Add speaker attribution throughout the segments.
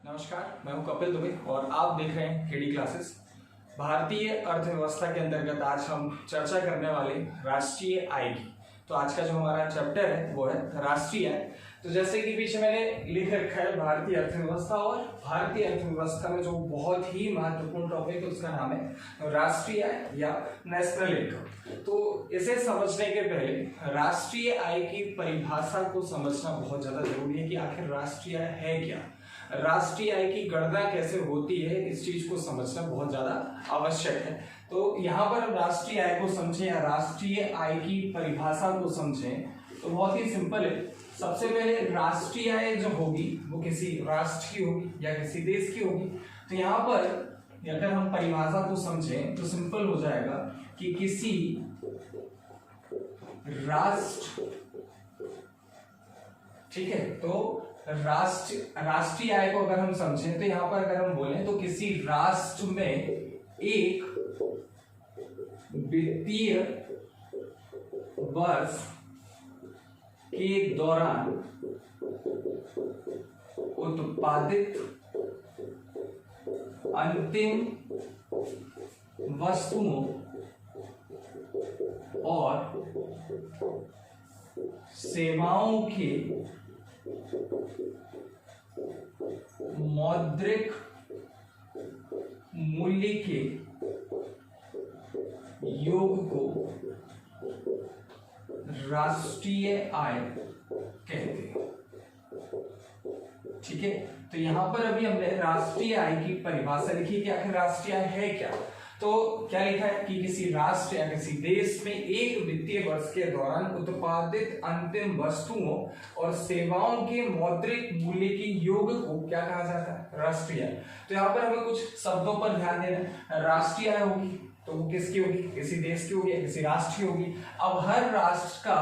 Speaker 1: नमस्कार, मैं हूं कपिल दुबे और आप देख रहे हैं केडी क्लासेस। भारतीय अर्थव्यवस्था के अंतर्गत आज हम चर्चा करने वाले राष्ट्रीय आय की। तो आज का जो हमारा चैप्टर है वो है राष्ट्रीय आय। तो जैसे कि पीछे मैंने लिख रखा है भारतीय अर्थव्यवस्था, और भारतीय अर्थव्यवस्था में जो बहुत ही महत्वपूर्ण टॉपिक है उसका नाम है राष्ट्रीय आय या नेशनल इनकम। तो इसे समझने के पहले राष्ट्रीय आय की परिभाषा को समझना बहुत ज्यादा जरूरी है कि आखिर राष्ट्रीय आय है क्या, राष्ट्रीय आय की गणना कैसे होती है, इस चीज को समझना बहुत ज्यादा आवश्यक है। तो यहाँ पर हम राष्ट्रीय आय को समझें या राष्ट्रीय आय की परिभाषा को समझें तो बहुत ही सिंपल है। सबसे पहले राष्ट्रीय आय जो होगी वो किसी राष्ट्र की होगी या किसी देश की होगी। तो यहाँ पर अगर हम परिभाषा को समझें तो सिंपल हो जाएगा कि किसी राष्ट्र, ठीक है, तो राष्ट्रीय आय को अगर हम समझें तो यहां पर अगर हम बोलें तो किसी राष्ट्र में एक वित्तीय वर्ष के दौरान उत्पादित अंतिम वस्तुओं और सेवाओं के मौद्रिक मूल्य के योग को राष्ट्रीय आय कहते हैं। ठीक है, तो यहां पर अभी हमने राष्ट्रीय आय की परिभाषा लिखी कि आखिर राष्ट्रीय आय है क्या। तो क्या लिखा है कि किसी राष्ट्र या किसी देश में एक वित्तीय वर्ष के दौरान उत्पादित अंतिम वस्तुओं और सेवाओं के मौद्रिक मूल्य के योग को क्या कहा जाता है, राष्ट्रीय आय। तो यहाँ पर हमें कुछ शब्दों पर ध्यान देना है। राष्ट्रीय आय होगी तो वो किसकी होगी, किसी देश की होगी या किसी राष्ट्र की होगी। अब हर राष्ट्र का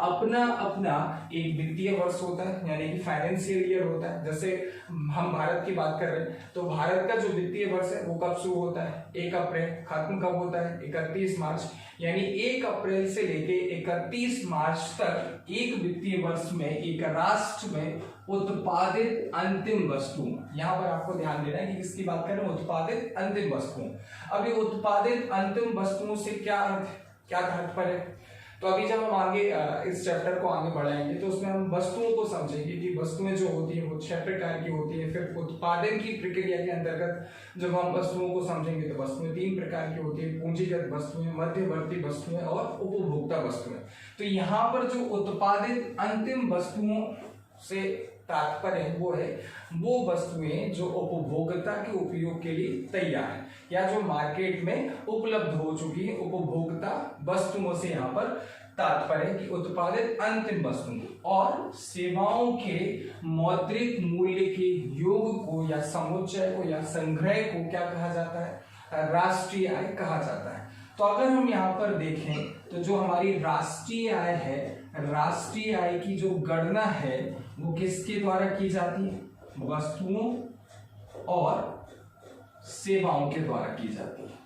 Speaker 1: अपना अपना एक वित्तीय वर्ष होता है, यानी कि फाइनेंशियल ईयर होता है। जैसे हम भारत की बात कर रहे हैं तो भारत का जो वित्तीय वर्ष है वो कब शुरू होता है, 1 अप्रैल, खत्म कब होता है, 31 मार्च। यानी 1 अप्रैल से लेके 31 मार्च तक एक वित्तीय वर्ष में एक राष्ट्र में उत्पादित अंतिम वस्तुओं, यहाँ पर आपको ध्यान देना है कि किसकी बात कर रहे हैं, उत्पादित अंतिम वस्तुओं। अभी उत्पादित अंतिम वस्तुओं से क्या अर्थ, क्या तात्पर्य है। तो अभी जब हम आगे इस चैप्टर को आगे बढ़ाएंगे तो उसमें हम वस्तुओं को समझेंगे कि वस्तुएं जो होती है वो 6 प्रकार की होती है। फिर उत्पादन की प्रक्रिया के अंतर्गत जब हम वस्तुओं को समझेंगे तो वस्तुएं 3 प्रकार की होती है, पूंजीगत वस्तुएं, मध्यवर्ती वस्तुएं और उपभोक्ता वस्तुएं। तो यहाँ पर जो उत्पादित अंतिम वस्तुओं से तात्पर्य वो है वो वस्तुएं जो उपभोक्ता के उपयोग के लिए तैयार है या जो मार्केट में उपलब्ध हो चुकी है, उपभोक्ता वस्तुओं से यहाँ पर तात्पर्य कि उत्पादित अंतिम वस्तुओं और सेवाओं के मौद्रिक मूल्य के योग को या समुच्चय को या संग्रह को क्या कहा जाता है, राष्ट्रीय आय कहा जाता है। तो अगर हम यहाँ पर देखें तो जो हमारी राष्ट्रीय आय है, राष्ट्रीय आय की जो गणना है वो किसके द्वारा की जाती है, वस्तुओं और सेवाओं के द्वारा की जाती है।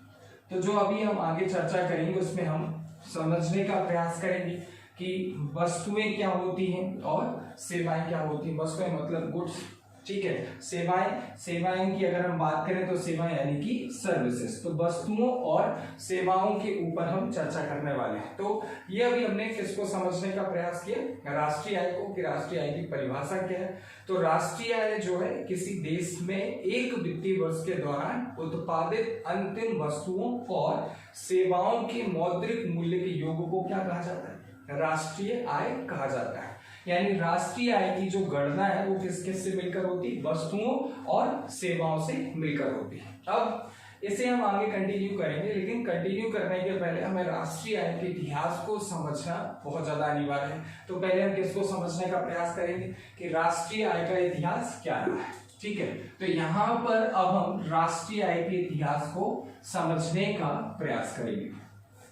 Speaker 1: तो जो अभी हम आगे चर्चा करेंगे उसमें हम समझने का प्रयास करेंगे कि वस्तुएं क्या होती हैं और सेवाएं क्या होती हैं। वस्तुएं मतलब गुड्स, ठीक है। सेवाएं की अगर हम बात करें तो सेवाएं यानी कि सर्विसेज। तो वस्तुओं और सेवाओं के ऊपर हम चर्चा करने वाले हैं। तो ये अभी हमने किसको समझने का प्रयास किया, राष्ट्रीय आय को, कि राष्ट्रीय आय की परिभाषा क्या है। तो राष्ट्रीय आय जो है किसी देश में एक वित्तीय वर्ष के दौरान उत्पादित अंतिम वस्तुओं और सेवाओं के मौद्रिक मूल्य के योग को क्या कहा जाता है, राष्ट्रीय आय कहा जाता है। यानी राष्ट्रीय आय की जो गणना है वो किस किस से मिलकर होती है, वस्तुओं और सेवाओं से मिलकर होती है। अब इसे हम आगे कंटिन्यू करेंगे, लेकिन कंटिन्यू करने के पहले हमें राष्ट्रीय आय के इतिहास को समझना बहुत ज्यादा अनिवार्य है। तो पहले हम किसको समझने का प्रयास करेंगे कि राष्ट्रीय आय का इतिहास क्या रहा है। ठीक है, तो यहाँ पर अब हम राष्ट्रीय आय के इतिहास को समझने का प्रयास करेंगे।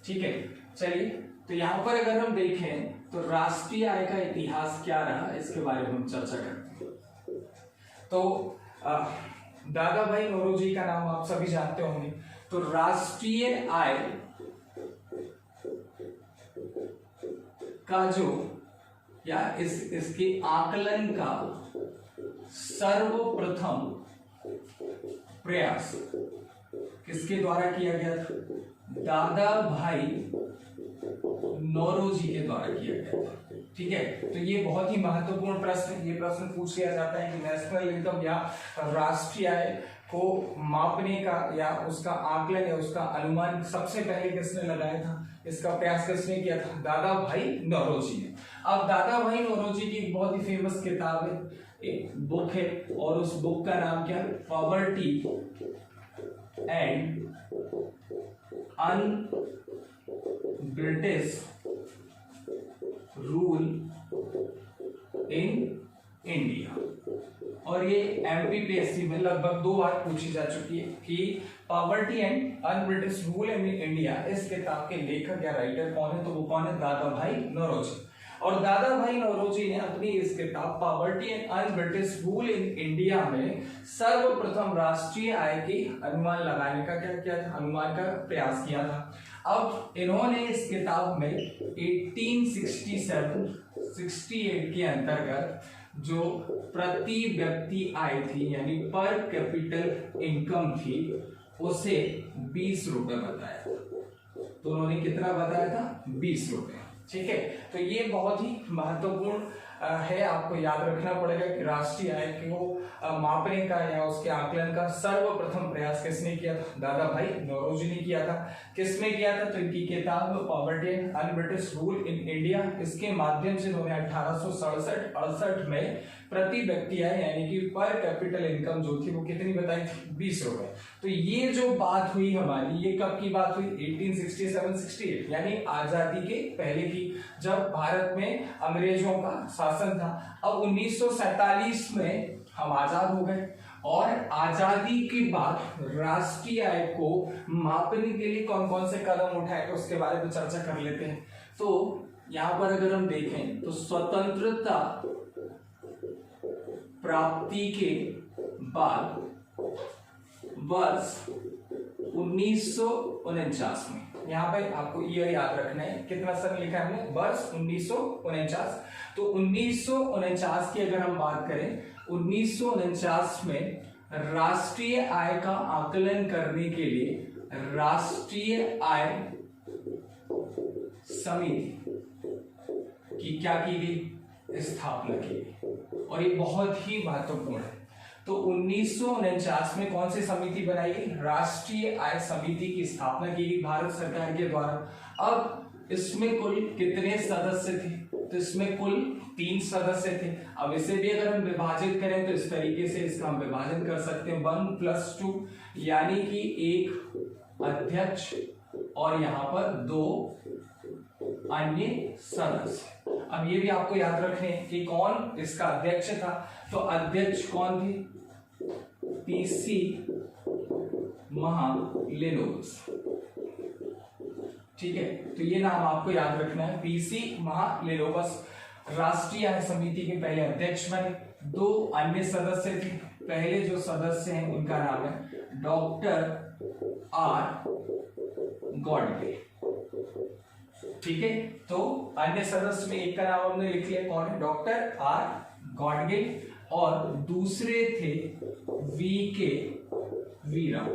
Speaker 1: ठीक है, चलिए, तो यहाँ पर अगर हम देखें तो राष्ट्रीय आय का इतिहास क्या रहा इसके बारे में हम चर्चा करते हैं। तो दादा भाई नौरोजी का नाम आप सभी जानते होंगे। तो राष्ट्रीय आय का जो या इसके आकलन का सर्वप्रथम प्रयास किसके द्वारा किया गया था? दादा भाई नौरोजी के द्वारा किया गया था। ठीक है, तो ये बहुत ही महत्वपूर्ण प्रश्न है। ये प्रश्न पूछ लिया जाता है कि नेशनल इनकम या राष्ट्रीय आय को मापने का या उसका आकलन या उसका अनुमान सबसे पहले किसने लगाया था? इसका प्रयास किसने किया था? दादा भाई नौरोजी ने। अब दादा भाई नौरोजी की एक बहुत ही फेमस किताब है, एक बुक है, और उस बुक का नाम क्या है? Poverty and un British rule in India. और ये एमपीपीएससी में लगभग 2 बार पूछी जा चुकी है कि poverty and un British rule in India, इस किताब के लेखक या राइटर कौन है? तो वो कौन है? दादा भाई नौरोजी। और दादा भाई नौरोजी ने अपनी इस किताब poverty and un British rule in India में सर्वप्रथम राष्ट्रीय आय के अनुमान लगाने का क्या किया था? अनुमान का प्रयास किया था। अब इन्होंने इस किताब में 1867-68 के अंतर्गत जो प्रति व्यक्ति आय थी यानी पर कैपिटल इनकम थी उसे 20 रुपए बताया था। तो उन्होंने कितना बताया था? 20 रुपए। ठीक है, तो ये बहुत ही महत्वपूर्ण है, आपको याद रखना पड़ेगा कि राष्ट्रीय आय को मापने का या उसके आकलन का सर्वप्रथम प्रयास किसने किया था? दादा भाई नौरोजी ने किया था। किसमें किया था? तो इनकी किताब poverty and un British rule in India, इसके माध्यम से उन्होंने 1867-68 में प्रति व्यक्ति आय यानी कि पर कैपिटल इनकम जो थी वो कितनी बताई थी? 20 रुपए। तो ये जो बात हुई हमारी, ये कब की बात हुई? 1867-68 यानी आजादी के पहले की, जब भारत में अंग्रेजों का शासन था। अब 1947 में हम आजाद हो गए और आजादी के बाद राष्ट्रीय आय को मापने के लिए कौन कौन से कदम उठाए उसके बारे में चर्चा कर लेते हैं। तो यहां पर अगर हम देखें तो स्वतंत्रता प्राप्ति के बाद वर्ष 1949 में, यहाँ पे आपको ईयर याद रखना है, कितना सन लिखा है हमने? वर्ष 1949। तो 1949 की अगर हम बात करें, 1949 में राष्ट्रीय आय का आकलन करने के लिए राष्ट्रीय आय समिति की क्या की गई? स्थापना की गई। और ये बहुत ही महत्वपूर्ण है। तो 1949 में कौन सी समिति बनाई गई? राष्ट्रीय आय समिति की स्थापना की गई भारत सरकार के द्वारा। अब इसमें कुल कितने सदस्य थे? तो इसमें कुल 3 सदस्य थे। अब इसे भी अगर हम विभाजित करें तो इस तरीके से इसका हम विभाजन कर सकते हैं 1+2, यानी कि एक अध्यक्ष और यहां पर 2 अन्य सदस्य। अब ये भी आपको याद रखने कि कौन इसका अध्यक्ष था। तो अध्यक्ष कौन थे? पीसी महालेनोबिस। ठीक है, तो ये नाम आपको याद रखना है, पीसी महालेनोबिस राष्ट्रीय आय समिति के पहले अध्यक्ष बने। 2 अन्य सदस्य थे। पहले जो सदस्य हैं उनका नाम है डॉक्टर आर गॉडगे। ठीक है, तो अन्य सदस्य में एक का नाम हमने लिख लिया, कौन है? Doctor R Godge. और दूसरे थे वीके वीराव।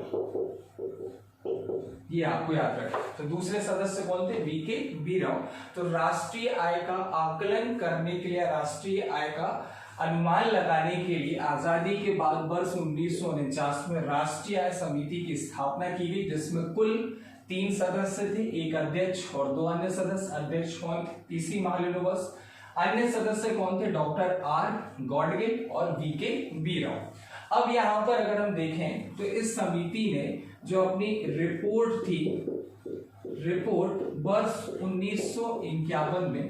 Speaker 1: ये आपको याद रखना। तो दूसरे सदस्य कौन थे? वीके वीराव। तो राष्ट्रीय आय का आकलन करने के लिए, राष्ट्रीय आय का अनुमान लगाने के लिए आजादी के बाद वर्ष 1949 में राष्ट्रीय आय समिति की स्थापना की गई, जिसमें कुल 3 सदस्य थे, एक अध्यक्ष और 2 अन्य सदस्य। अध्यक्ष कौन थे? पीसी महालेनोबिस। अन्य सदस्य कौन थे? डॉक्टर आर गॉडगे और वीके वीराव। अब यहां पर अगर हम देखें तो इस समिति ने जो अपनी रिपोर्ट थी, रिपोर्ट वर्ष 1951 में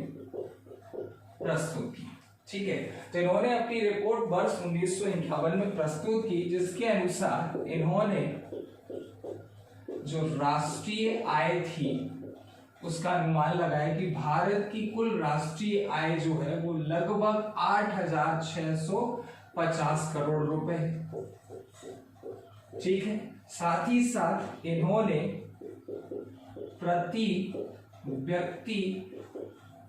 Speaker 1: प्रस्तुत की। ठीक है, तो इन्होंने अपनी रिपोर्ट वर्ष 1951 में प्रस्तुत की, जिसके अनुसार इन्होंने जो राष्ट्रीय आय थी उसका अनुमान लगाया कि भारत की कुल राष्ट्रीय आय जो है वो लगभग 8,650 करोड़ रुपए है। ठीक है, साथ ही साथ इन्होंने प्रति व्यक्ति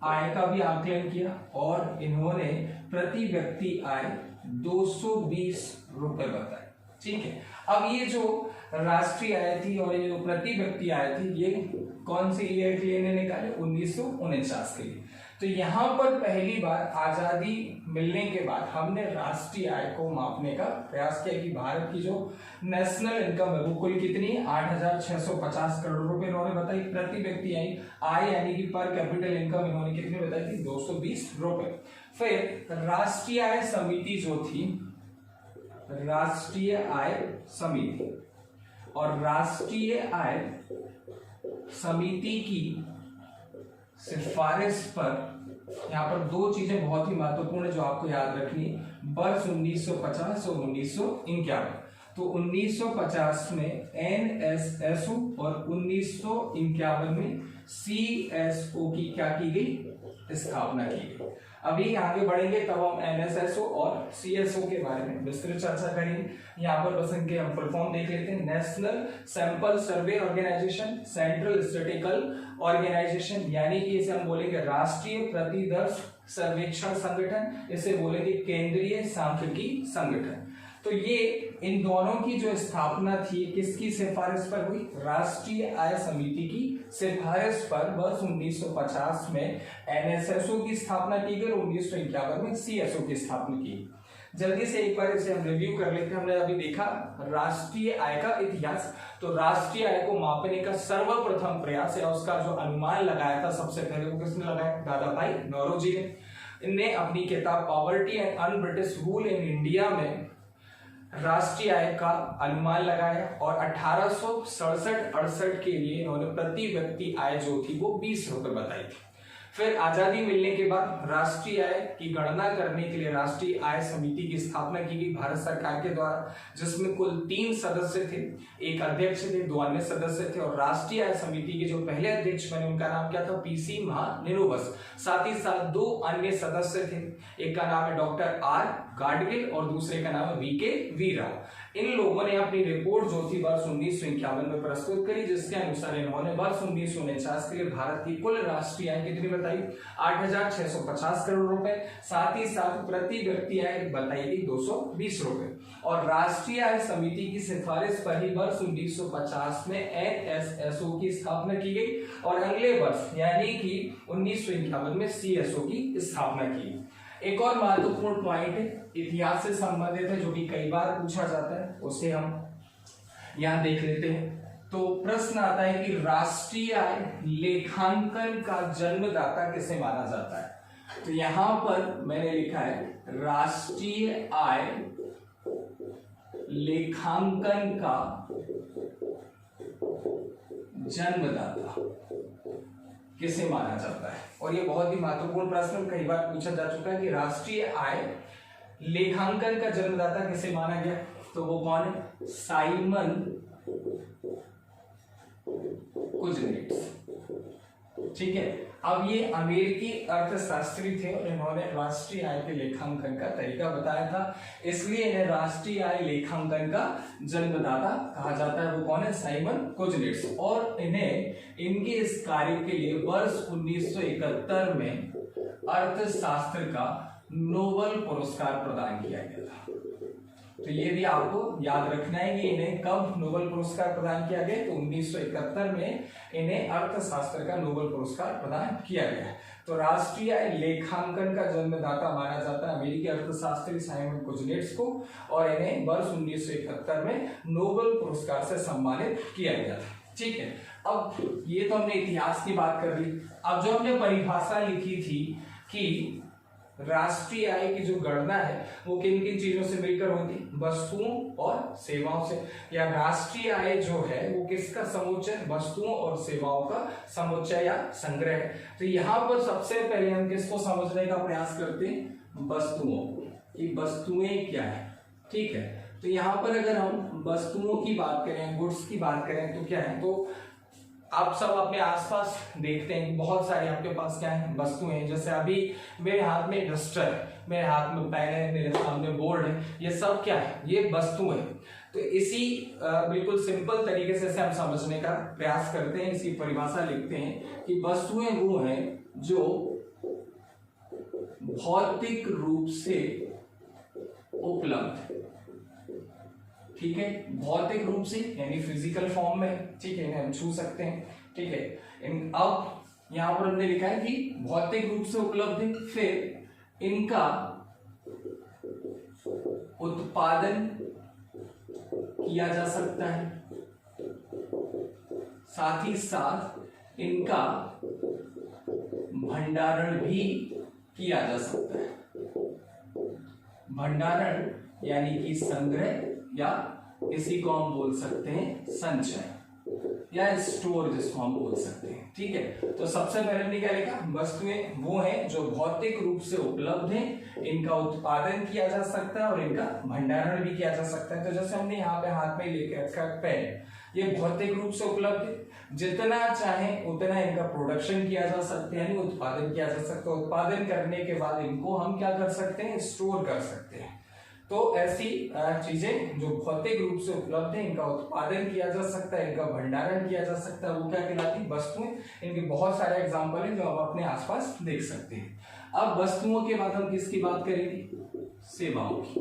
Speaker 1: आय का भी आकलन किया और इन्होंने प्रति व्यक्ति आय 220 रुपए बताए। ठीक है। अब ये जो राष्ट्रीय आय थी और ये जो प्रति व्यक्ति आय थी, ये कौन सी ईयर के लिए निकाले? 1949 के लिए। तो यहाँ पर पहली बार आजादी मिलने के बाद हमने राष्ट्रीय आय को मापने का प्रयास किया कि भारत की जो नेशनल इनकम है वो कुल कितनी है? 8,650 करोड़ रुपए इन्होंने बताई। प्रति व्यक्ति आय यानी कि पर कैपिटल इनकम इन्होंने कितनी बताई थी? 220 रुपए। फिर राष्ट्रीय आय समिति जो थी, राष्ट्रीय आय समिति, और राष्ट्रीय आय समिति की सिफारिश पर यहाँ पर दो चीजें बहुत ही महत्वपूर्ण जो आपको याद रखनी, वर्ष 1950 और 1951। तो 1950 में NSSO और 1951 में CSO की क्या की गई? स्थापना की गई। अभी आगे बढ़ेंगे तब हम NSSO और CSO के बारे में विस्तृत चर्चा करेंगे। यहाँ पर बस इनके हम फुल फॉर्म देख लेते हैं। National sample survey organisation, central statistical organisation, यानी कि इसे हम बोलेंगे राष्ट्रीय प्रतिदर्श सर्वेक्षण संगठन, इसे बोलेंगे केंद्रीय सांख्यिकी संगठन। तो ये इन दोनों की जो स्थापना थी किसकी सिफारिश पर हुई? राष्ट्रीय आय समिति की सिफारिश पर वर्ष 1950 में NSSO की स्थापना की गई और 1951 में CSO की स्थापना की। जल्दी से एक बार इसे हम रिव्यू कर लेते हैं। हमने अभी देखा राष्ट्रीय आय का इतिहास। तो राष्ट्रीय आय को मापने का सर्वप्रथम प्रयास है, उसका जो अनुमान लगाया था सबसे पहले वो किसने लगाया? दादा भाई नौरोजी ने। इनने अपनी किताब poverty and un British rule in India में राष्ट्रीय आय का अनुमान लगाया और 1867-68 के लिए इन्होंने प्रति व्यक्ति आय जो थी वो 20 रुपए बताई थी। फिर आजादी मिलने के बाद राष्ट्रीय आय की गणना करने के लिए राष्ट्रीय आय समिति की स्थापना की गई भारत सरकार के द्वारा, जिसमें कुल 3 सदस्य थे, एक अध्यक्ष थे, 2 अन्य सदस्य थे। और राष्ट्रीय आय समिति के जो पहले अध्यक्ष बने उनका नाम क्या था? PC महानिनोबस। साथ ही साथ 2 अन्य सदस्य थे, एक का नाम है डॉक्टर R गाडगिल और दूसरे का नाम है VK वी राव। इन लोगों ने अपनी रिपोर्ट जो थी वर्ष 1951 में प्रस्तुत करी, जिसके अनुसार इन्होंने वर्ष 1949 के लिए भारत की कुल राष्ट्रीय आय कितनी बताई? 8,650 करोड़ रुपए। साथ ही साथ प्रति व्यक्ति आय बताई गई 220 रुपए। और राष्ट्रीय आय समिति की सिफारिश पर ही वर्ष 1950 में NSSO की स्थापना की गई और अगले वर्ष यानी कि 1951 में CSO की स्थापना की। एक और महत्वपूर्ण पॉइंट है, इतिहास से संबंधित है, जो कि कई बार पूछा जाता है, उसे हम यहां देख लेते हैं। तो प्रश्न आता है कि राष्ट्रीय आय लेखांकन का जन्मदाता किसे माना जाता है? तो यहां पर मैंने लिखा है राष्ट्रीय आय लेखांकन का जन्मदाता किसे माना जाता है? और ये बहुत ही महत्वपूर्ण प्रश्न कई बार पूछा जा चुका है कि राष्ट्रीय आय लेखांकन का जन्मदाता किसे माना गया? तो वो कौन है? Simon Kuznets. ठीक है। अब ये अमेरिकी अर्थशास्त्री थे और इन्होंने राष्ट्रीय आय के लेखांकन का तरीका बताया था, इसलिए इन्हें राष्ट्रीय आय लेखांकन का जन्मदाता कहा जाता है। वो कौन है? Simon Kuznets. और इन्हें इनके इस कार्य के लिए वर्ष 1971 में अर्थशास्त्र का नोबेल पुरस्कार प्रदान किया गया था। तो ये भी आपको याद रखना है कि इन्हें कब नोबेल पुरस्कार प्रदान किया गया? तो 1971 में इन्हें अर्थशास्त्र का नोबेल पुरस्कार प्रदान किया गया। तो राष्ट्रीय आय लेखांकन का जन्मदाता माना जाता है अमेरिकी अर्थशास्त्री साइमन कुजनेट्स को, और इन्हें वर्ष 1971 में नोबेल पुरस्कार से सम्मानित किया गया था। ठीक है। अब ये तो हमने इतिहास की बात कर ली। अब जो हमने परिभाषा लिखी थी कि राष्ट्रीय आय की जो गणना है वो किन किन चीजों से मिलकर होती है? वस्तुओं और सेवाओं से। या राष्ट्रीय आय जो है वो किसका समुच्चय? वस्तुओं और सेवाओं का समुच्चय या संग्रह है। तो यहाँ पर सबसे पहले हम किसको समझने का प्रयास करते हैं? वस्तुओं की। वस्तुएं क्या है? ठीक है। तो यहाँ पर अगर हम वस्तुओं की बात करें, गुड्स की बात करें, तो क्या है? तो आप सब अपने आसपास देखते हैं बहुत सारे आपके पास क्या है? वस्तुएं हैं। जैसे अभी मेरे हाथ में डस्टर है, मेरे हाथ में पेन है, मेरे सामने बोर्ड है, ये सब क्या है? ये वस्तुएं हैं। तो इसी बिल्कुल सिंपल तरीके से हम समझने का प्रयास करते हैं, इसकी परिभाषा लिखते हैं कि वस्तुएं वो हैं जो भौतिक रूप से उपलब्ध, ठीक है, भौतिक रूप से यानी फिजिकल फॉर्म में, ठीक है, इन्हें हम छू सकते हैं, ठीक है। अब यहां पर हमने लिखा है कि भौतिक रूप से उपलब्ध है, फिर इनका उत्पादन किया जा सकता है, साथ ही साथ इनका भंडारण भी किया जा सकता है। भंडारण यानी कि संग्रह, या इसी को हम बोल सकते हैं संचय या स्टोर, जिसको हम बोल सकते हैं, ठीक है। तो सबसे पहले हमने क्या लिखा, वस्तुएं वो हैं जो भौतिक रूप से उपलब्ध हैं, इनका उत्पादन किया जा सकता है और इनका भंडारण भी किया जा सकता है। तो जैसे हमने यहाँ पे हाथ में लेके रखा पेन, ये भौतिक रूप से उपलब्ध है, जितना चाहे उतना इनका प्रोडक्शन किया जा सकता है, यानी उत्पादन किया जा सकता है। उत्पादन करने के बाद इनको हम क्या कर सकते हैं, स्टोर कर सकते हैं। तो ऐसी चीजें जो भौतिक रूप से उपलब्ध है, इनका उत्पादन किया जा सकता है, इनका भंडारण किया जा सकता है, वो क्या कहलाती, वस्तुएं। इनके बहुत सारे एग्जाम्पल हैं जो हम अपने आसपास देख सकते हैं। अब वस्तुओं के बाद हम किसकी बात करेंगे, सेवाओं की,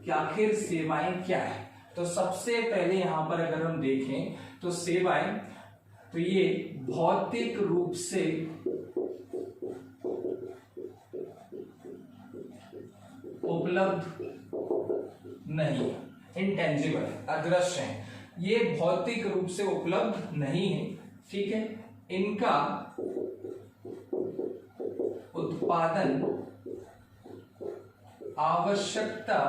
Speaker 1: कि आखिर सेवाएं क्या है। तो सबसे पहले यहां पर अगर हम देखें तो सेवाएं, तो ये भौतिक रूप से उपलब्ध नहीं, इंटेंजिबल, अदृश्य है, ये भौतिक रूप से उपलब्ध नहीं है, ठीक है। इनका उत्पादन आवश्यकता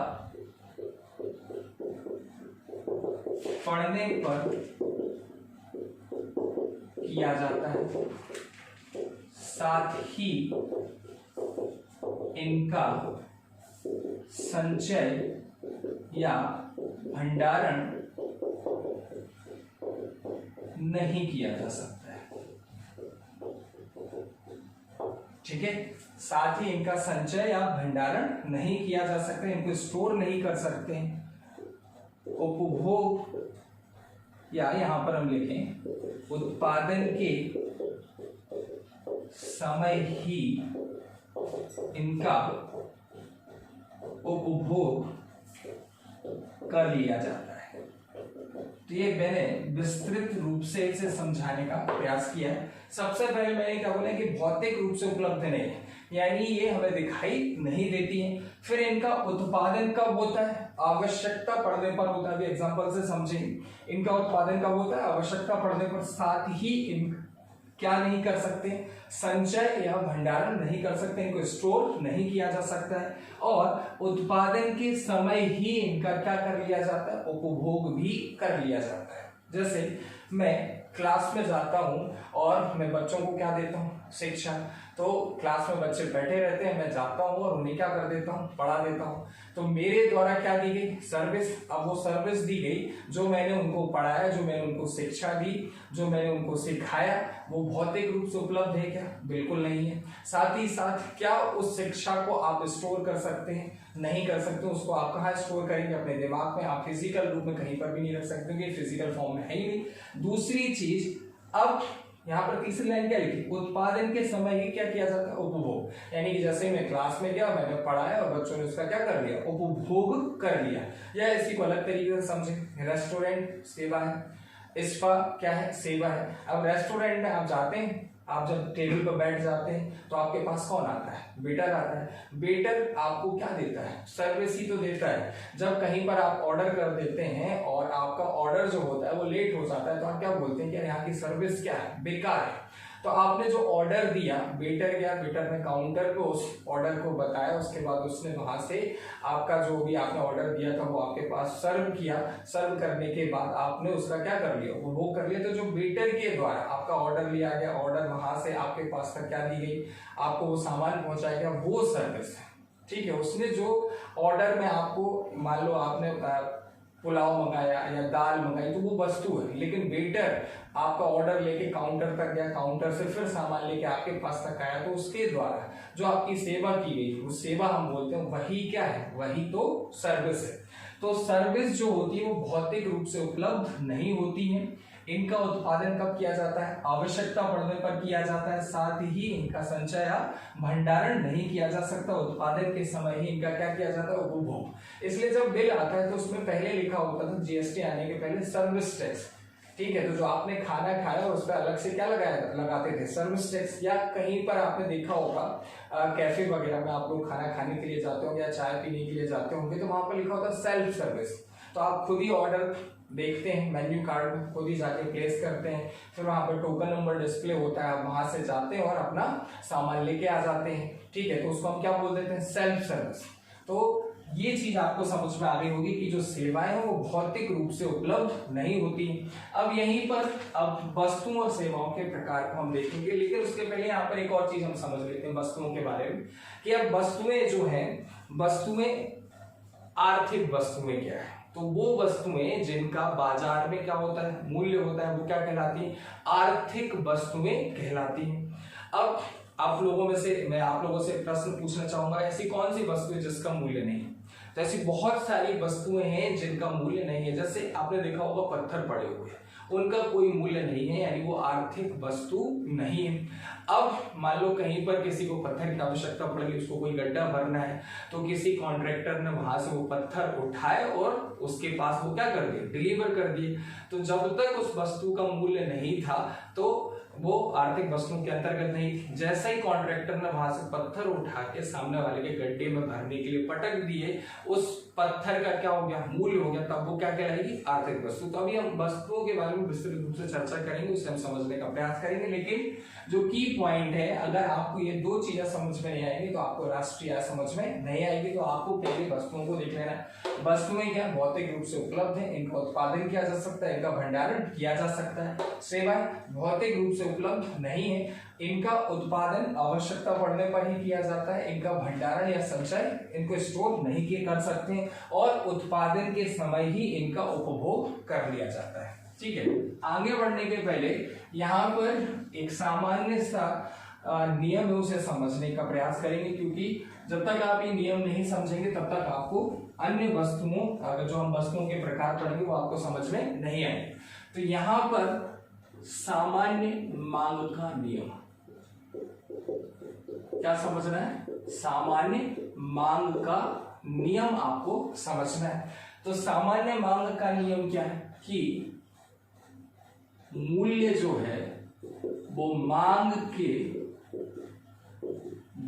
Speaker 1: पड़ने पर किया जाता है, साथ ही इनका संचय या भंडारण नहीं किया जा सकता है, ठीक है। साथ ही इनका संचय या भंडारण नहीं किया जा सकता, इनको स्टोर नहीं कर सकते हैं। उपभोग, या यहां पर हम लिखें उत्पादन के समय ही इनका उपभोग कर लिया जाता है। तो ये मैंने विस्तृत रूप से इसे समझाने का प्रयास किया है। सबसे पहले मैंने क्या बोला कि भौतिक रूप से उपलब्ध नहीं है, यानी ये हमें दिखाई नहीं देती है। फिर इनका उत्पादन कब होता है, आवश्यकता पड़ने पर होता है। अभी एग्जांपल से समझेंगे, इनका उत्पादन कब होता है, आवश्यकता पड़ने पर। साथ ही इन क्या नहीं कर सकते, संचय या भंडारण नहीं कर सकते, इनको स्टोर नहीं किया जा सकता है। और उत्पादन के समय ही इनका क्या कर लिया जाता है, उपभोग भी कर लिया जाता है। जैसे मैं क्लास में जाता हूं और मैं बच्चों को क्या देता हूं, शिक्षा। तो क्लास में बच्चे बैठे रहते हैं, मैं जाता हूं और उन्हें क्या कर देता हूं, पढ़ा देता हूं। तो मेरे द्वारा क्या दी गई, सर्विस। अब वो सर्विस दी गई जो मैंने उनको पढ़ाया, जो मैंने उनको शिक्षा दी, जो मैंने उनको सिखाया, वो भौतिक रूप से उपलब्ध है क्या, बिल्कुल नहीं है। साथ ही साथ क्या उस शिक्षा को आप स्टोर कर सकते हैं, नहीं कर सकते। उसको आप कहाँ स्टोर करेंगे, अपने दिमाग में। आप फिजिकल रूप में कहीं पर भी नहीं रख सकते क्योंकि फिजिकल फॉर्म में है ही नहीं। दूसरी चीज, अब यहाँ पर तीसरी लाइन क्या लिखी, उत्पादन के समय ही क्या किया जाता है, उपभोग। यानी कि जैसे मैं क्लास में गया, मैंने पढ़ाया और बच्चों ने उसका क्या कर लिया, उपभोग कर लिया। या इसी को अलग तरीके से समझे, रेस्टोरेंट सेवा है, स्पा क्या है, सेवा है। अब रेस्टोरेंट में आप जाते हैं, आप जब टेबल पर बैठ जाते हैं तो आपके पास कौन आता है, वेटर आता है। वेटर आपको क्या देता है, सर्विस ही तो देता है। जब कहीं पर आप ऑर्डर कर देते हैं और आपका ऑर्डर जो होता है वो लेट हो जाता है, तो आप क्या बोलते हैं कि यहाँ की सर्विस क्या है, बेकार है। तो आपने जो ऑर्डर दिया, वेटर गया, वेटर ने काउंटर पे उस ऑर्डर को बताया, उसके बाद उसने वहां से आपका जो भी आपने ऑर्डर दिया था वो आपके पास सर्व किया। सर्व करने के बाद आपने उसका क्या कर लिया, उपभोग कर लिया। तो जो वेटर के द्वारा आपका ऑर्डर लिया गया, ऑर्डर वहां से आपके पास तक क्या दी गई, आपको वो सामान पहुंचाया गया, वो सर्विस है, ठीक है। उसने जो ऑर्डर में आपको, मान लो आपने पुलाव मंगाया या दाल मंगाई, तो वो वस्तु है। लेकिन वेटर आपका ऑर्डर लेके काउंटर तक गया, काउंटर से फिर सामान लेके आपके पास तक आया, तो उसके द्वारा जो आपकी सेवा की गई, वो सेवा हम बोलते हैं, वही क्या है, वही तो सर्विस है। तो सर्विस जो होती है वो भौतिक रूप से उपलब्ध नहीं होती है। इनका उत्पादन कब किया जाता है? आवश्यकता पड़ने पर किया जाता है, साथ ही इनका संचय या भंडारण नहीं किया जा सकता, उत्पादन के समय ही इनका क्या किया जाता है? उपभोग। इसलिए जब बिल आता है तो उसमें पहले लिखा होता था, जीएसटी आने के पहले, सर्विस टैक्स। ठीक है, तो जो आपने खाना खाया उस पर अलग से क्या लगाते थे? Service tax. या कहीं पर आपने देखा होगा कैफे वगैरह में आप लोग खाना खाने के लिए जाते होंगे या चाय पीने के लिए जाते होंगे, तो वहां पर लिखा होता है सेल्फ सर्विस। तो आप खुद ही ऑर्डर देखते हैं मेन्यू कार्ड में, खुद ही जाके प्लेस करते हैं, फिर वहां पर टोकन नंबर डिस्प्ले होता है, आप वहां से जाते हैं और अपना सामान लेके आ जाते हैं। ठीक है, तो उसको हम क्या बोल देते हैं? Self service. तो ये चीज आपको समझ में आ रही होगी कि जो सेवाएं हैं वो भौतिक रूप से उपलब्ध नहीं होती। अब यहीं पर अब वस्तुओं और सेवाओं के प्रकार को हम देखेंगे, लेकिन उसके पहले यहाँ पर एक और चीज हम समझ लेते हैं वस्तुओं के बारे में, कि अब वस्तुएं जो हैं, वस्तुएं आर्थिक वस्तुएं क्या है? तो वो वस्तुएं जिनका बाजार में क्या होता है? मूल्य होता है, वो क्या कहलाती है? आर्थिक वस्तुएं कहलाती हैं। अब आप लोगों में से मैं आप लोगों से प्रश्न पूछना चाहूंगा, ऐसी कौन सी वस्तु है जिसका मूल्य नहीं है? तो ऐसी बहुत सारी वस्तुएं हैं जिनका मूल्य नहीं है। जैसे आपने देखा होगा पत्थर पड़े हुए हैं, उनका कोई मूल्य नहीं है, यानी वो आर्थिक वस्तु नहीं है। अब मान लो कहीं पर किसी को पत्थर की आवश्यकता पड़ गई, उसको कोई गड्ढा भरना है, तो किसी कॉन्ट्रैक्टर ने वहां से वो पत्थर उठाए और उसके पास वो क्या कर दिए? डिलीवर कर दिए। तो जब तक उस वस्तु का मूल्य नहीं था तो वो आर्थिक वस्तुओं के अंतर्गत नहीं थी। जैसे ही कॉन्ट्रैक्टर ने वहां से पत्थर उठा के सामने वाले के गड्ढे में भरने के लिए पटक दिए, उस पत्थर का क्या हो गया? मूल्य हो गया, तब वो क्या कहलाएगी? आर्थिक वस्तु। तो अभी हम वस्तुओं के बारे में विस्तृत रूप से चर्चा करेंगे, उसे हम समझने का प्रयास करेंगे। लेकिन जो की पॉइंट है, अगर आपको ये दो चीजें समझ में नहीं आएंगी तो आपको राष्ट्रीय आय समझ में नहीं आएगी। तो आपको पहले वस्तुओं को देख लेना है। वस्तुएं क्या भौतिक रूप से उपलब्ध है, इनका उत्पादन किया जा सकता है, इनका भंडारण किया जा सकता है। सेवाएं भौतिक रूप से उपलब्ध नहीं है, इनका उत्पादन आवश्यकता पड़ने पर ही किया जाता है, इनका भंडारण या संचय इनको स्टोर नहीं किए कर सकते हैं, और उत्पादन के समय ही इनका उपभोग कर लिया जाता है। ठीक है, आगे बढ़ने के पहले यहाँ पर एक सामान्य सा नियम है, उसे समझने का प्रयास करेंगे, क्योंकि जब तक आप ये नियम नहीं समझेंगे तब तक आपको अन्य वस्तुओं, अगर जो हम वस्तुओं के प्रकार पढ़ेंगे वो आपको समझ में नहीं आएंगे। तो यहाँ पर सामान्य मांग का नियम क्या समझना है? सामान्य मांग का नियम आपको समझना है। तो सामान्य मांग का नियम क्या है? कि मूल्य जो है वो मांग के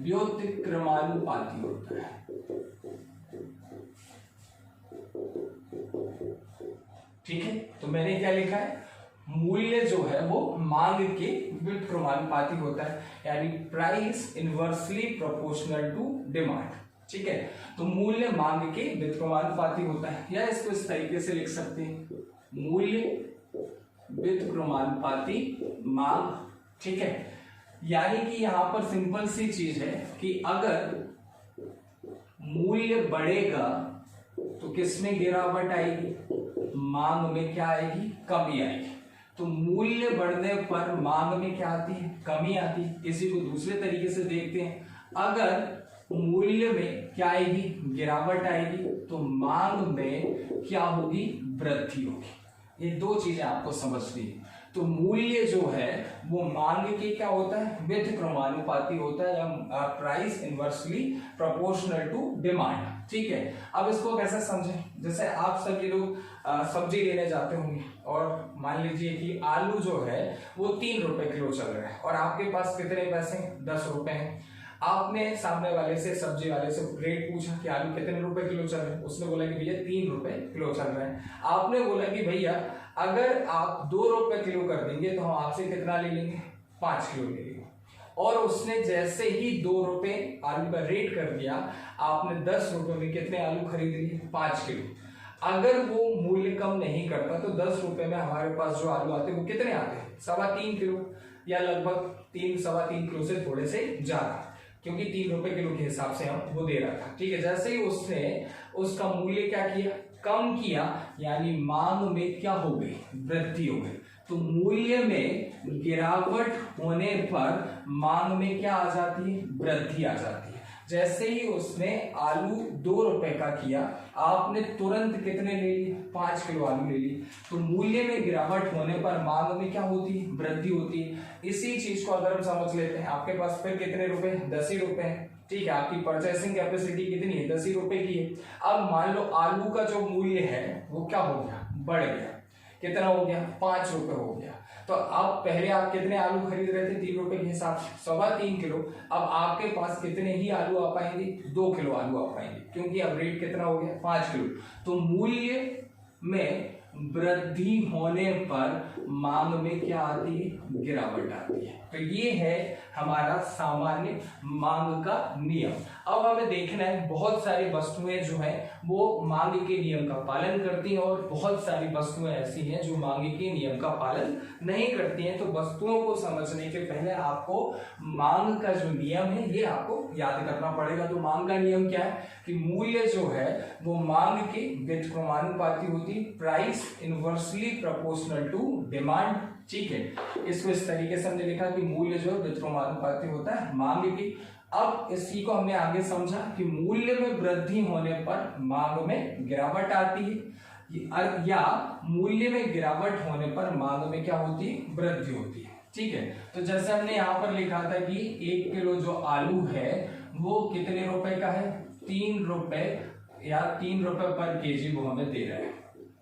Speaker 1: व्युत्क्रमानुपाती होता है। ठीक है, तो मैंने क्या लिखा है? मूल्य जो है वो मांग के व्युत्क्रमानुपाती होता है, यानी price inversely proportional to demand. ठीक है, तो मूल्य मांग के व्युत्क्रमानुपाती होता है, या इसको इस तरीके से लिख सकते हैं, मूल्य व्युत्क्रमानुपाती मांग। ठीक है, यानी कि यहां पर सिंपल सी चीज है कि अगर मूल्य बढ़ेगा तो किसमें गिरावट आएगी? मांग में क्या आएगी? कमी आएगी। तो मूल्य बढ़ने पर मांग में क्या आती है? कमी आती है। इसी को दूसरे तरीके से देखते हैं, अगर मूल्य में क्या आएगी? गिरावट आएगी, तो मांग में क्या होगी? वृद्धि होगी। ये दो चीजें आपको समझनी है। तो मूल्य जो है वो मांग के क्या होता है? व्युत्क्रमानुपाती होता है, या price inversely proportional to demand. ठीक है, अब इसको कैसे समझें? जैसे आप सभी लोग सब्जी लेने जाते होंगे और मान लीजिए कि आलू जो है वो 3 रुपए किलो चल रहा है, और आपके पास कितने पैसे? 10 रुपए हैं। आपने सामने वाले से, सब्जी वाले से रेट पूछा कि आलू कितने रुपए किलो चल रहे हैं। उसने बोला कि भैया 3 रुपए किलो चल रहे हैं। आपने बोला कि भैया अगर आप 2 रुपए किलो कर देंगे तो हम आपसे कितना ले लेंगे? 5 किलो ले लेंगे। और उसने जैसे ही 2 रुपए आलू का रेट कर दिया, आपने 10 रुपए में कितने आलू खरीद लिए? 5 किलो। अगर वो मूल्य कम नहीं करता तो 10 रुपए में हमारे पास जो आलू आते हैं वो कितने आते हैं? 3.25 किलो, या लगभग 3-3.25 किलो से थोड़े से ज्यादा, क्योंकि 3 रुपए किलो के हिसाब से हम वो दे रहा था। ठीक है, जैसे ही उसने उसका मूल्य क्या किया? कम किया, यानी मांग में क्या हो गई? वृद्धि हो गई। तो मूल्य में गिरावट होने पर मांग में क्या आ जाती है? वृद्धि आ जाती है। जैसे ही उसने आलू 2 रुपए का किया, आपने तुरंत कितने ले लिए? 5 किलो आलू ले लिए। तो मूल्य में गिरावट होने पर मांग में क्या होती है? वृद्धि होती है। इसी चीज को अगर हम समझ लेते हैं, आपके पास फिर कितने रुपए? 10 ही रुपए हैं, ठीक है। आपकी परचेसिंग कैपेसिटी कितनी है? 10 ही रुपए की है। अब मान लो आलू का जो मूल्य है वो क्या हो गया? बढ़ गया। कितना हो गया? 5 रुपए हो गया। तो अब पहले आप कितने आलू खरीद रहे थे? 3 रुपए के हिसाब से, 3.25 किलो। अब आपके पास कितने ही आलू आ पाएंगे? 2 किलो आलू आ पाएंगे, क्योंकि अब रेट कितना हो गया? 5 किलो। तो मूल्य में वृद्धि होने पर मांग में क्या आती है? गिरावट आती है। तो ये है हमारा सामान्य मांग का नियम। अब हमें देखना है, बहुत सारी वस्तुएं जो है वो मांग के नियम का पालन करती हैं और बहुत सारी वस्तुएं ऐसी हैं जो मांग के नियम का पालन नहीं करती हैं। तो वस्तुओं को समझने के पहले आपको मांग का जो नियम है ये आपको याद करना पड़ेगा। तो मांग का नियम क्या है कि मूल्य जो है वो मांग के व्युत्क्रमानुपाती होती है, price inversely proportional to demand, ठीक है। इसको इस तरीके से हमने लिखा कि मूल्य जो व्युत्क्रमानुपाती होता है मांग की। अब इसी को हमने आगे समझा कि मूल्य में वृद्धि होने पर मांग में गिरावट आती है, या मूल्य में गिरावट होने पर मांग में क्या होती है? वृद्धि होती है, ठीक है। तो जैसे हमने यहाँ पर लिखा था कि 1 किलो जो आलू है वो कितने रुपए का है? 3 रुपए, या 3 रुपए पर केजी वो हमें दे रहा है,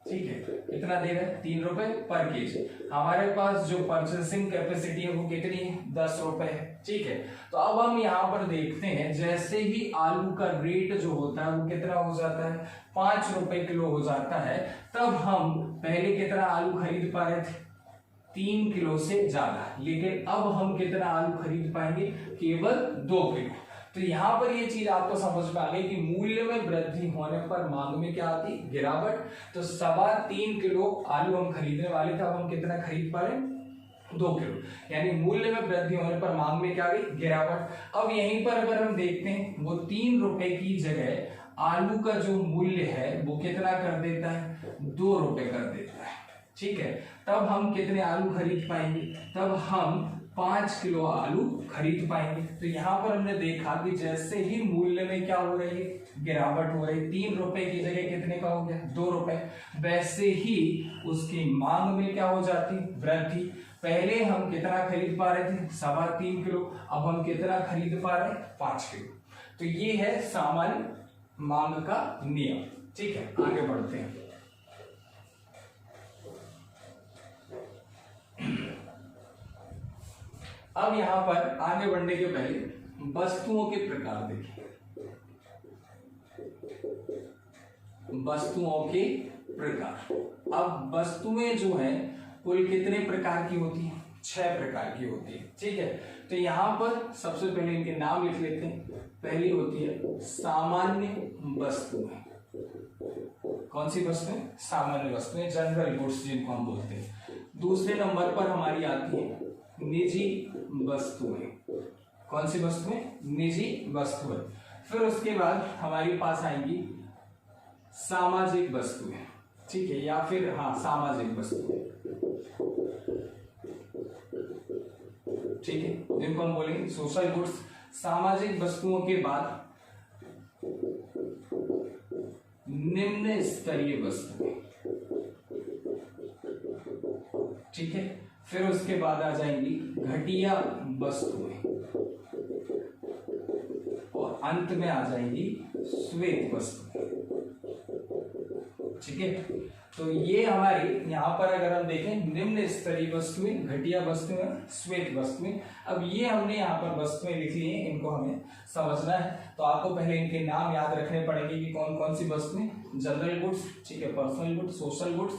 Speaker 1: ठीक है। कितना दे रहा है? 3 रुपए पर केजी। हमारे पास जो परचेसिंग कैपेसिटी है वो कितनी है? 10 रुपए है, ठीक है। तो अब हम यहाँ पर देखते हैं, जैसे ही आलू का रेट जो होता है वो कितना हो जाता है? 5 रुपए किलो हो जाता है, तब हम पहले कितना आलू खरीद पा रहे थे? 3 किलो से ज्यादा। लेकिन अब हम कितना आलू खरीद पाएंगे? केवल 2 किलो। तो यहाँ पर ये चीज आपको समझ में आ गई कि मूल्य में वृद्धि होने पर मांग में क्या आती? गिरावट। तो 3.25 किलो आलू हम खरीदने वाले थे, अब हम कितना खरीद पा रहे हैं? 2 किलो। यानी मूल्य में वृद्धि होने पर मांग में क्या आ गई? गिरावट। अब यहीं पर अगर हम देखते हैं, वो 3 रुपए की जगह आलू का जो मूल्य है वो कितना कर देता है? 2 रुपए कर देता है, ठीक है। तब हम कितने आलू खरीद पाएंगे? तब हम 5 किलो आलू खरीद पाएंगे। तो यहाँ पर हमने देखा कि जैसे ही मूल्य में क्या हो रही है? गिरावट हो रही है। 3 रुपए की जगह कितने का हो गया? 2 रुपए। वैसे ही उसकी मांग में क्या हो जाती? वृद्धि। पहले हम कितना खरीद पा रहे थे? 3.25 किलो। अब हम कितना खरीद पा रहे हैं? 5 किलो। तो ये है सामान्य मांग का नियम, ठीक है। आगे बढ़ते हैं। अब यहां पर आगे बढ़ने के पहले वस्तुओं के प्रकार देखिए। वस्तुओं के प्रकार। अब वस्तुएं जो हैं कुल कितने प्रकार की होती हैं? 6 प्रकार की होती है, ठीक है। तो यहां पर सबसे पहले इनके नाम लिख लेते हैं। पहली होती है सामान्य वस्तुएं। कौन सी वस्तुएं? सामान्य वस्तुएं, जनरल गुड्स जिनको हम बोलते हैं। दूसरे नंबर पर हमारी आती है निजी वस्तुएं। कौन सी वस्तुएं? निजी वस्तुएं। फिर उसके बाद हमारे पास आएंगी सामाजिक वस्तुएं, ठीक है, या फिर सामाजिक वस्तुएं, ठीक है, जिनको हम बोलेंगे सोशल गुड्स। सामाजिक वस्तुओं के बाद निम्न स्तरीय वस्तुएं, ठीक है। फिर उसके बाद आ जाएंगी घटिया वस्तुएं और अंत में आ जाएंगी श्वेत वस्तुएं, ठीक है। तो ये हमारी यहाँ पर अगर हम देखें, निम्न स्तरीय वस्तुएं, घटिया वस्तुएं, श्वेत वस्तुएं। अब ये हमने यहाँ पर वस्तुएं लिख ली हैं, इनको हमें समझना है। तो आपको पहले इनके नाम याद रखने पड़ेंगे कि कौन कौन सी वस्तुएं। जनरल गुड्स, ठीक है, पर्सनल गुड्स, सोशल गुड्स,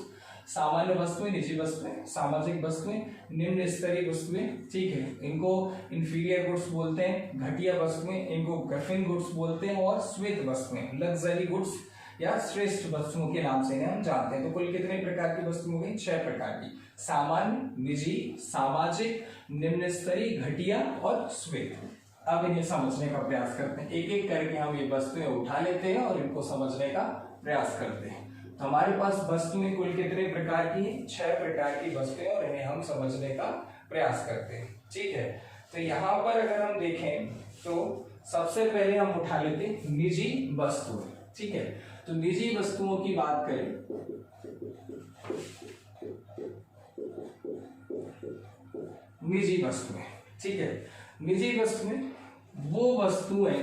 Speaker 1: सामान्य वस्तुएं, निजी वस्तुएं, सामाजिक वस्तुएं, निम्न स्तरीय वस्तुएं, ठीक है, इनको इंफीरियर गुड्स बोलते हैं। घटिया वस्तुएं, इनको ग्रफिन गुड्स बोलते हैं। और श्वेत वस्तुएं, लग्जरी गुड्स या श्रेष्ठ वस्तुओं के नाम से हम जानते हैं। तो कुल कितने प्रकार की वस्तु हो गई? 6 प्रकार की। सामान्य, निजी, सामाजिक, निम्न स्तरीय, घटिया और श्वेत। अब इन्हें समझने का प्रयास करते हैं। एक एक करके हम ये वस्तुएं उठा लेते हैं और इनको समझने का प्रयास करते हैं। तो हमारे पास वस्तुएं कुल कितने प्रकार की हैं? 6 प्रकार की वस्तुएं, और इन्हें हम समझने का प्रयास करते हैं, ठीक है। तो यहाँ पर अगर हम देखें तो सबसे पहले हम उठा लेते हैं निजी वस्तुएं। ठीक है, तो निजी वस्तुओं की बात करें, निजी वस्तुएं, ठीक है, निजी वस्तुएं वो वस्तुएं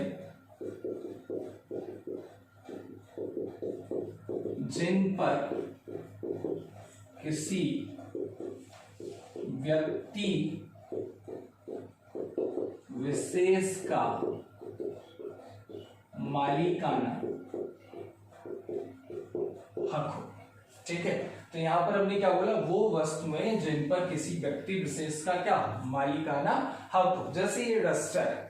Speaker 1: जिन पर किसी व्यक्ति विशेष का मालिकाना हक हो। ठीक है, तो यहां पर हमने क्या बोला, वो वस्तुएं जिन पर किसी व्यक्ति विशेष का क्या मालिकाना हक हो। जैसे ये डस्टर है,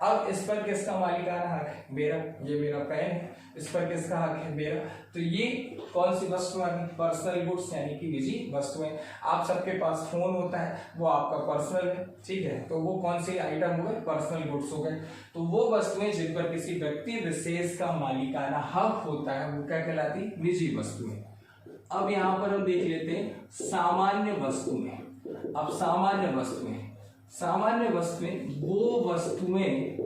Speaker 1: अब इस पर किसका मालिकाना हक है, मेरा, ये मेरा पेन है, इस पर किसका हक है, मेरा। तो ये कौन सी वस्तु है, पर्सनल गुड्स यानी कि निजी वस्तुएं। आप सबके पास फोन होता है, वो आपका पर्सनल है। ठीक है, तो वो कौन सी आइटम हो गए, पर्सनल गुड्स हो गए। तो वो वस्तुएं जिन पर किसी व्यक्ति विशेष का मालिकाना हक होता है वो क्या कहलाती, निजी वस्तुएं। अब यहां पर हम देख लेते हैं सामान्य वस्तुएं। अब सामान्य वस्तुएं, सामान्य वस्तुएं वो वस्तुएं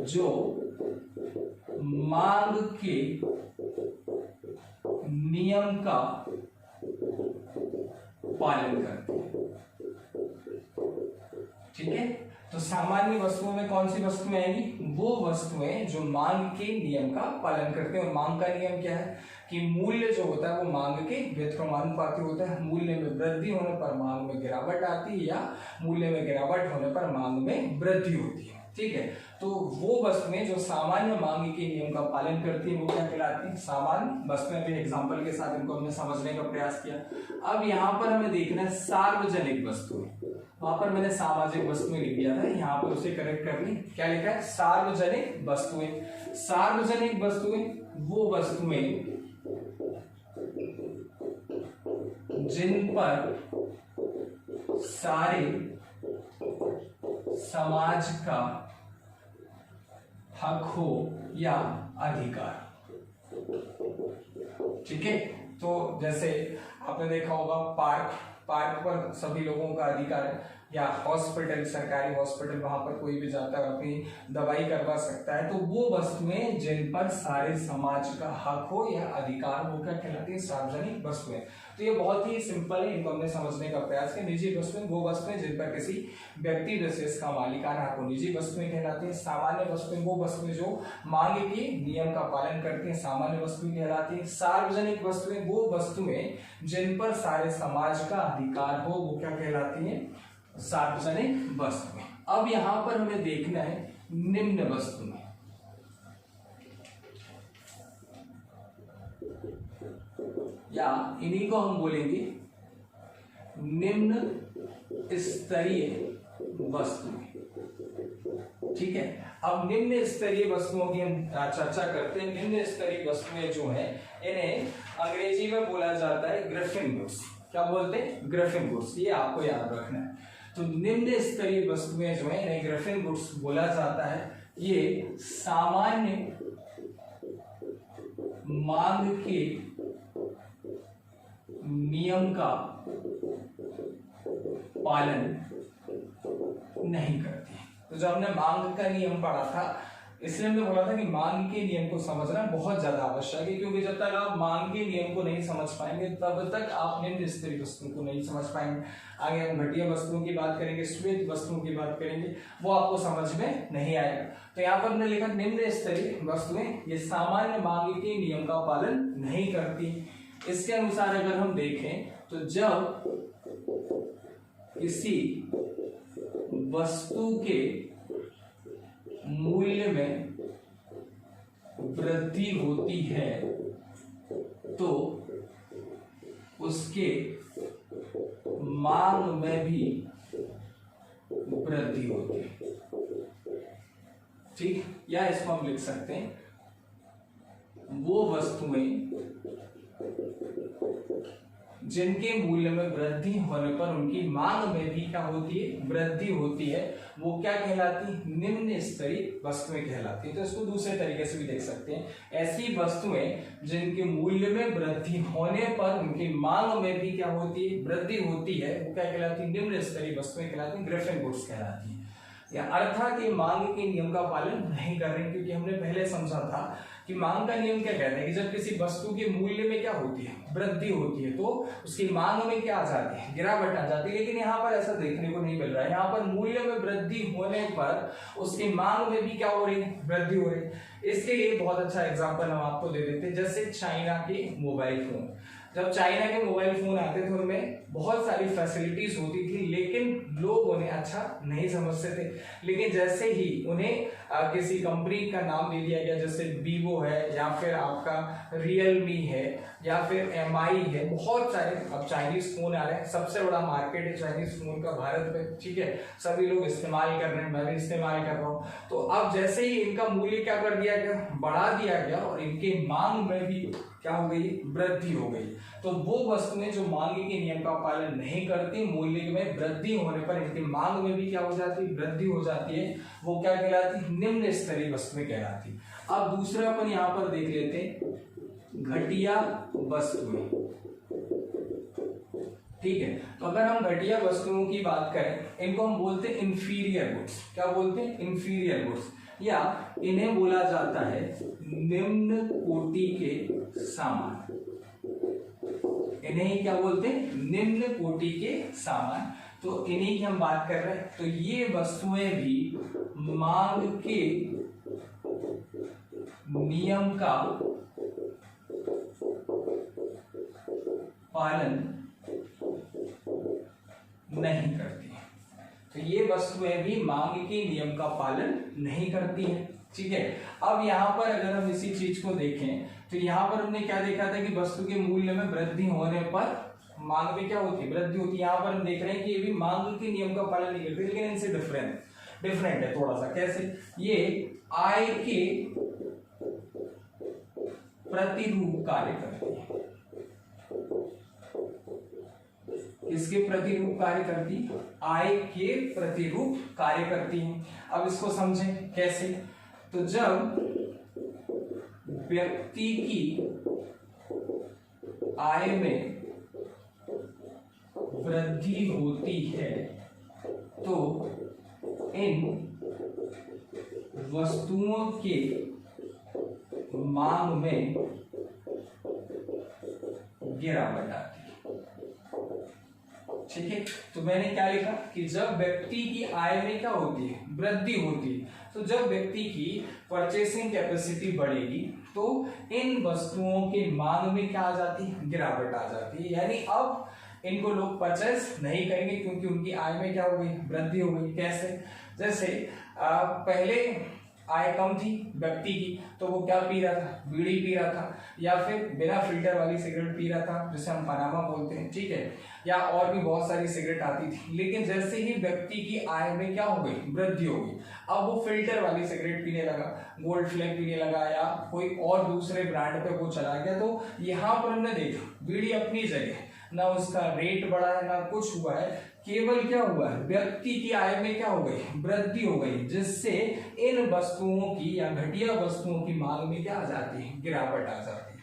Speaker 1: जो मांग के नियम का पालन करती है। ठीक है, तो सामान्य वस्तुओं में कौन सी वस्तुएं आएंगी, वो वस्तुएं जो मांग के नियम का पालन करते हैं। और मांग का नियम क्या है कि मूल्य जो होता है वो मांग के व्युत्क्रमानुपाती होता है। मूल्य में वृद्धि होने पर मांग में गिरावट आती है, या मूल्य में गिरावट होने पर मांग में वृद्धि होती है। ठीक है, तो वो वस्तुएं जो सामान्य मांग के नियम का पालन करती है वो क्या कहलाती है, सामान्य वस्तुएं। भी एग्जांपल के साथ इनको हमने समझने का प्रयास किया। अब यहाँ पर हमें देखना है सार्वजनिक वस्तुएं। वहां पर मैंने सामाजिक वस्तुएं लिख दिया था, यहाँ पर उसे करेक्ट कर ली। क्या लिखा है, सार्वजनिक वस्तुएं। सार्वजनिक वस्तुएं वो वस्तुएं जिन पर सारे समाज का हक हो या अधिकार। ठीक है, तो जैसे आपने देखा होगा पार्क पर सभी लोगों का अधिकार है, या हॉस्पिटल, सरकारी हॉस्पिटल, वहां पर कोई भी जाता है अपनी दवाई करवा सकता है। तो वो वस्तुएं जिन पर सारे समाज का हक हो या अधिकार हो क्या कहलाती है, सार्वजनिक वस्तुएं। तो ये बहुत ही सिंपल है, इनको हमने समझने का प्रयास किया। निजी वस्तुएं वो वस्तुएं जिन पर किसी व्यक्ति विशेष का मालिकाना हक हो, निजी वस्तुएं कहलाती है। सामान्य वस्तुएं वो वस्तुएं जो मांग के नियम का पालन करती है, सामान्य वस्तुएं कहलाती है। सार्वजनिक वस्तुएं वो वस्तुएं जिन पर सारे समाज का अधिकार हो वो क्या कहलाती है, सार्वजनिक वस्तुएं। अब यहां पर हमें देखना है निम्न वस्तुएं। या इन्हीं को हम बोलेंगे निम्न स्तरीय वस्तुएं। ठीक है, अब निम्न स्तरीय वस्तुओं की हम चर्चा करते हैं। निम्न स्तरीय वस्तुएं जो हैं इन्हें अंग्रेजी में बोला जाता है ग्रिफिन गुड्स। क्या बोलते हैं, ग्रिफिन गुड्स। ये आपको याद रखना है। तो निम्न स्तरीय वस्तुएं जो है इन्हें ग्रिफिन गुड्स बोला जाता है। ये सामान्य मांग के नियम का पालन नहीं करती। तो जब हमने मांग का नियम पढ़ा था, इसलिए हमने बोला था कि मांग के नियम को समझना बहुत ज्यादा आवश्यक है, क्योंकि जब तक आप मांग के नियम को नहीं समझ पाएंगे तब तक आप निम्न स्तरीय वस्तुओं को नहीं समझ पाएंगे। आगे हम घटिया वस्तुओं की बात करेंगे, श्वेत वस्तुओं की बात करेंगे, वो आपको समझ में नहीं आएगा। तो यहाँ पर हमने लिखा निम्न स्तरीय वस्तुएं ये सामान्य मांग के नियम का पालन नहीं करती। इसके अनुसार अगर हम देखें तो जब किसी वस्तु के मूल्य में वृद्धि होती है तो उसके मांग में भी वृद्धि होती है। ठीक, या इसको हम लिख सकते हैं वो वस्तुएं जिनके मूल्य में वृद्धि होने पर उनकी मांग में भी क्या होती है, वृद्धि होती है, वो क्या कहलाती, निम्न स्तरीय वस्तुएं कहलाती है। तो इसको दूसरे तरीके से भी देख सकते हैं, ऐसी वस्तुएं जिनके मूल्य में वृद्धि होने पर उनकी मांग में भी क्या होती है, वृद्धि होती है, वो क्या कहलाती है, निम्न स्तरीय वस्तुएं कहलाती है, ग्रिफिन गुड्स कहलाती है। या अर्थात ये मांग के नियम का पालन नहीं कर रहे, क्योंकि हमने पहले समझा था कि मांग का नियम क्या कहता है कि जब किसी वस्तु के मूल्य में क्या होती है, वृद्धि होती है, तो उसकी मांग में क्या आ जाती है, गिरावट आ जाती है। लेकिन यहाँ पर ऐसा देखने को नहीं मिल रहा है। यहाँ पर मूल्य में वृद्धि होने पर उसकी मांग में भी क्या हो रही है, वृद्धि हो रही है। इसके लिए बहुत अच्छा एग्जाम्पल हम आपको दे देते हैं, जैसे चाइना के मोबाइल फोन। जब चाइना के मोबाइल फोन आते थे उनमें बहुत सारी फैसिलिटीज होती थी, लेकिन लोग उन्हें अच्छा नहीं समझते थे। लेकिन जैसे ही उन्हें किसी कंपनी का नाम दे दिया गया, जैसे वीवो है या फिर आपका रियलमी है या फिर एमआई है, बहुत सारे अब चाइनीज फोन आ रहे हैं। सबसे बड़ा मार्केट है चाइनीज फोन का भारत में, ठीक है, सभी लोग इस्तेमाल कर रहे हैं, मैं भी इस्तेमाल कर रहा हूँ। तो अब जैसे ही इनका मूल्य क्या कर दिया गया, बढ़ा दिया गया, और इनके मांग में भी क्या हो गई, वृद्धि हो गई। तो वो वस्तुएं जो मांग के नियम का पालन नहीं करती, मूल्य में वृद्धि होने पर इनकी मांग में भी क्या हो जाती है, वृद्धि हो जाती है, वो क्या कहलाती है, निम्न स्तरीय वस्तुएं कहलाती। अब दूसरा अपन यहाँ पर देख लेते हैं, घटिया वस्तुएं। ठीक है, तो अगर हम घटिया वस्तुओं की बात करें, इनको हम बोलते हैं इंफीरियर गुड्स। क्या बोलते हैं, इंफीरियर गुड्स, या इन्हें बोला जाता है निम्न कोटि के सामान। इन्हें ही क्या बोलते हैं, निम्न कोटि के सामान। तो इन्हीं की हम बात कर रहे हैं। तो ये वस्तुएं भी मांग के नियम का पालन नहीं करती है। तो ये वस्तुएं भी मांग के नियम का पालन नहीं करती हैं। ठीक है, अब यहाँ पर अगर हम इसी चीज को देखें तो यहाँ पर हमने क्या देखा था कि वस्तु के मूल्य में वृद्धि होने पर मांग में क्या होती है, वृद्धि होती है। यहाँ पर हम देख रहे हैं कि ये भी मांग के नियम का पालन नहीं करते, लेकिन इनसे डिफरेंट है थोड़ा सा। कैसे, ये आय के प्रतिरूप कार्य करती है। किसके प्रतिरूप कार्य करती है, आय के प्रतिरूप कार्य करती है। अब इसको समझें कैसे, तो जब व्यक्ति की आय में वृद्धि होती है तो इन वस्तुओं के मांग में गिरावट आती है। ठीक है, तो मैंने क्या लिखा कि जब व्यक्ति की आय में क्या होती है, वृद्धि होती है, तो जब व्यक्ति की परचेसिंग कैपेसिटी बढ़ेगी तो इन वस्तुओं की मांग में क्या आ जाती है, गिरावट आ जाती है। यानी अब इनको लोग परचेस नहीं करेंगे क्योंकि उनकी आय में क्या हो गई, वृद्धि हो गई। कैसे, जैसे पहले आय कम थी व्यक्ति की, तो वो क्या पी रहा था, बीड़ी पी रहा था, या फिर बिना फिल्टर वाली सिगरेट पी रहा था, जिसे हम पनामा बोलते हैं। ठीक है, या और भी बहुत सारी सिगरेट आती थी। लेकिन जैसे ही व्यक्ति की आय में क्या हो गई, वृद्धि हो गई, अब वो फिल्टर वाली सिगरेट पीने लगा, गोल्ड फ्लैग पीने लगा, या कोई और दूसरे ब्रांड पे वो चला गया। तो यहाँ पर हमने देखा बीड़ी अपनी जगह, ना उसका रेट बढ़ा है ना कुछ हुआ है, केवल क्या हुआ है, व्यक्ति की आय में क्या हो गई, वृद्धि हो गई, जिससे इन वस्तुओं की या घटिया वस्तुओं की मांग में क्या आ जाती है, गिरावट आ जाती है।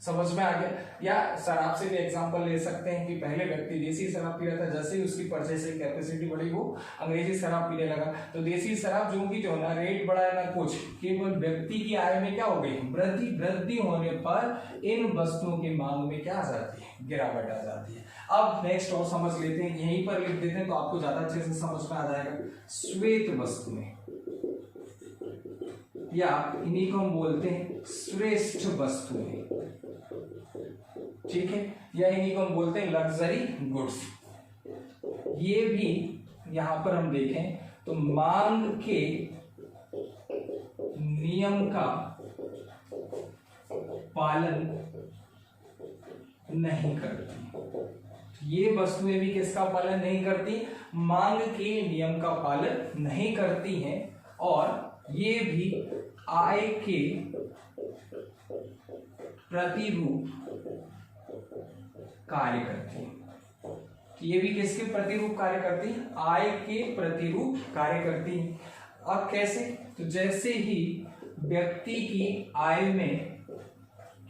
Speaker 1: समझ में आ गया। या शराब से भी एग्जांपल ले सकते हैं कि पहले व्यक्ति देसी शराब पी रहा था, जैसे ही उसकी परचेसिंग कैपेसिटी बढ़ी वो अंग्रेजी शराब पीने लगा। तो देसी शराब जो की जो ना रेट बढ़ा है ना कुछ, केवल व्यक्ति की आय में क्या हो गई, वृद्धि होने पर इन वस्तुओं की मांग में क्या आ जाती है, गिरावट आ जाती है। अब नेक्स्ट और समझ लेते हैं, यहीं पर लिख देते हैं तो आपको ज्यादा अच्छे से समझ में आ जाएगा। श्वेत वस्तुएं, या इन्हीं को हम बोलते हैं श्रेष्ठ वस्तुएं। ठीक है, या इन्हीं को हम बोलते हैं लग्जरी गुड्स। ये भी यहां पर हम देखें तो मांग के नियम का पालन नहीं करती। ये वस्तुएं भी किसका पालन नहीं करती, मांग के नियम का पालन नहीं करती हैं, और ये भी आय के प्रतिरूप कार्य करती है। ये भी किसके प्रतिरूप कार्य करती है, आय के प्रतिरूप कार्य करती है। अब कैसे, तो जैसे ही व्यक्ति की आय में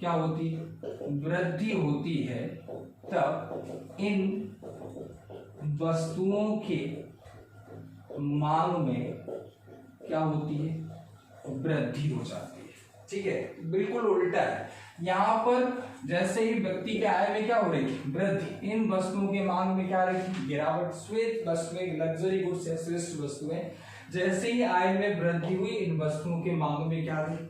Speaker 1: क्या होती है, वृद्धि होती है, तब इन वस्तुओं के मांग में क्या होती है, वृद्धि हो जाती है। ठीक है, बिल्कुल उल्टा है। यहाँ पर जैसे ही व्यक्ति के आय में क्या हो रही है, वृद्धि, इन वस्तुओं की मांग में क्या रही, गिरावट। श्वेत वस्तुएं, लग्जरी गुड्स या श्रेष्ठ वस्तुएं, जैसे ही आय में वृद्धि हुई, इन वस्तुओं की मांग में क्या हुई,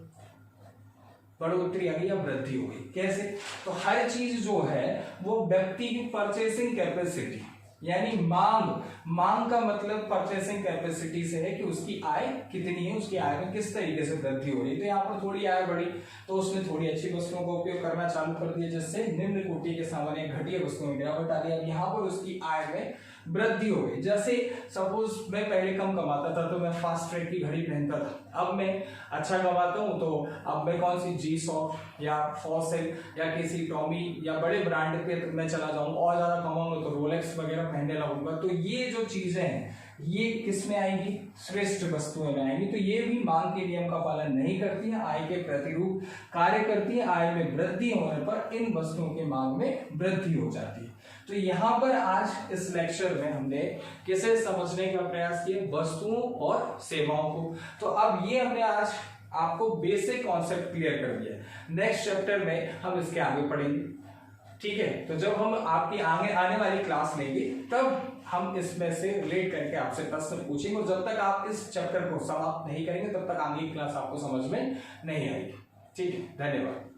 Speaker 1: बढ़ोतरी आ गई या वृद्धि हो गई। कैसे, तो हर चीज जो है वो व्यक्ति की परचेसिंग कैपेसिटी, यानी मांग का मतलब परचेसिंग कैपेसिटी से है कि उसकी आय कितनी है, उसकी आय में किस तरीके से वृद्धि हो रही है। तो यहाँ पर थोड़ी आय बढ़ी तो उसने थोड़ी अच्छी वस्तुओं का उपयोग करना चालू कर दिया, जिससे निम्न कोटि के सामान या घटिया वस्तुओं में गिरावट आ गई। अब यहाँ पर उसकी आय में वृद्धि हो गई। जैसे सपोज मैं पहले कम कमाता था तो मैं फास्ट ट्रैक की घड़ी पहनता था, अब मैं अच्छा कमाता हूँ तो अब मैं कौन सी G-Shock या फॉसिल या किसी टॉमी या बड़े ब्रांड पे मैं चला जाऊँ, और ज्यादा कमाऊंगा तो रोलेक्स वगैरह पहनने लगूंगा। तो ये जो चीजें हैं ये किस में आएंगी, श्रेष्ठ वस्तुओं में आएंगी। तो ये भी मांग के नियम का पालन नहीं करती है, आय के प्रतिरूप कार्य करती है। आय में वृद्धि होने पर इन वस्तुओं की मांग में वृद्धि हो जाती है। तो यहाँ पर आज इस लेक्चर में हमने किसे समझने का प्रयास किया, वस्तुओं और सेवाओं को। तो अब ये हमने आज आपको बेसिक कॉन्सेप्ट क्लियर कर दिया। नेक्स्ट चैप्टर में हम इसके आगे पढ़ेंगे। ठीक है, तो जब हम आपकी आगे आने वाली क्लास लेंगे तब हम इसमें से रिलेट करके आपसे प्रश्न पूछेंगे, और जब तक आप इस चैप्टर को समाप्त नहीं करेंगे तब तक आगे की क्लास आपको समझ में नहीं आएगी। ठीक है, धन्यवाद।